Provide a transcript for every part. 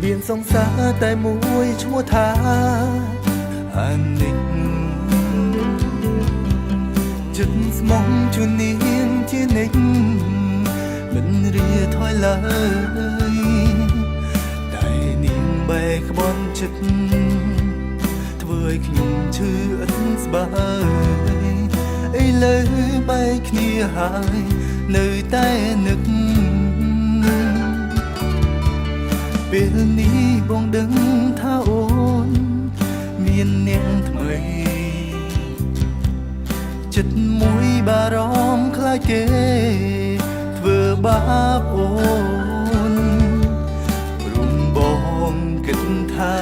មានសង្សារតែមួយឈ្មោះថាអានិចចិត្តស្មងជួននាងជានិចមិនរៀថយឡើយតែនាងបែកក្បន់ចិត្តធ្វើឲ្យខ្ញុំឈឺអត់ស្បើយឥឡូវបែកគ្នាហើយនៅតែនឹកពេលនេះបងដឹងថាអូនមាននាងថ្មីចិត្តមួយបារម្ភខ្លាចគេធ្វើបាបអូនព្រមបងគិតថា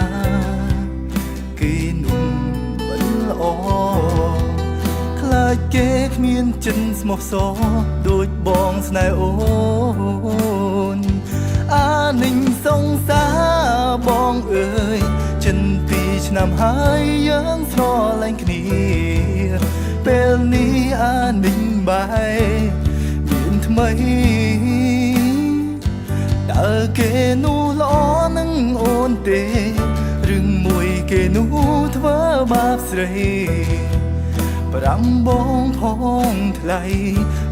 គេนุ่มមិនល្អខ្លាចគេគ្មានចិត្តស្មោះសរដូចបងស្នេហ៍អូនអានិញសង្សារបងអើយចិន2 ឆ្នាំហើយយើងស្រឡាញ់គ្នាពេលនេះអានិញបែកមានថ្មីតើគេនោះល្អនឹងអូនទេរឿងមួយគេនោះធ្វើបាបស្រីប្រាំបងផងថ្លៃ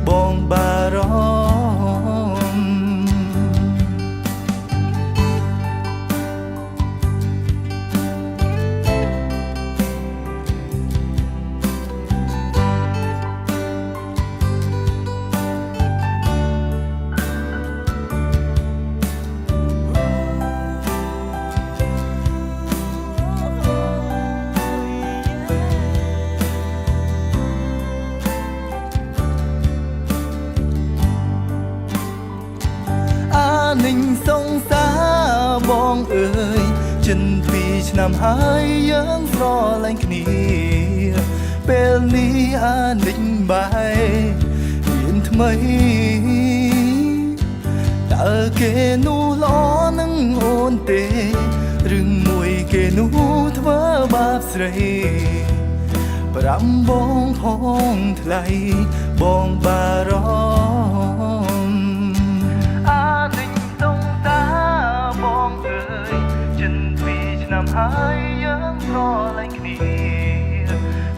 បងបារម្ភនិញសង្សារបងអើយចិន2 ឆ្នាំហើយយើងស្រឡាញ់គ្នាពេលនេះអានិញបែកមានថ្មីតើគេនោះល្អនឹងអូនទេរឿងមួយគេនោះធ្វើបាបស្រីប្រាំបងផងថ្លៃបងបារម្ភហើយយើងស្រឡាញ់គ្នា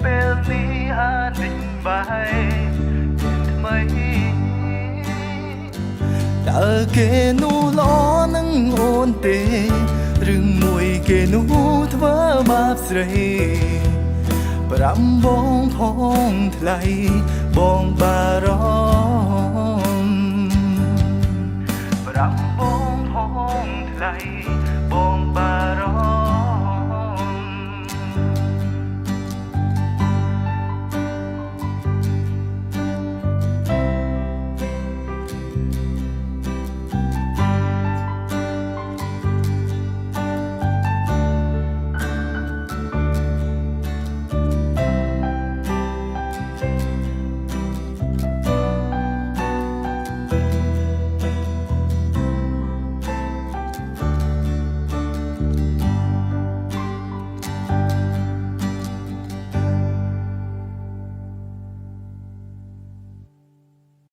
ពេលនេះអានិញបែកថ្មីតើគេនោះល្អនឹងអូនទេរឿងមួយគេនោះធ្វើបាបស្រីប្រាំបងផងថ្លៃបងបារម្ភប្រាំបងផងថ្លៃ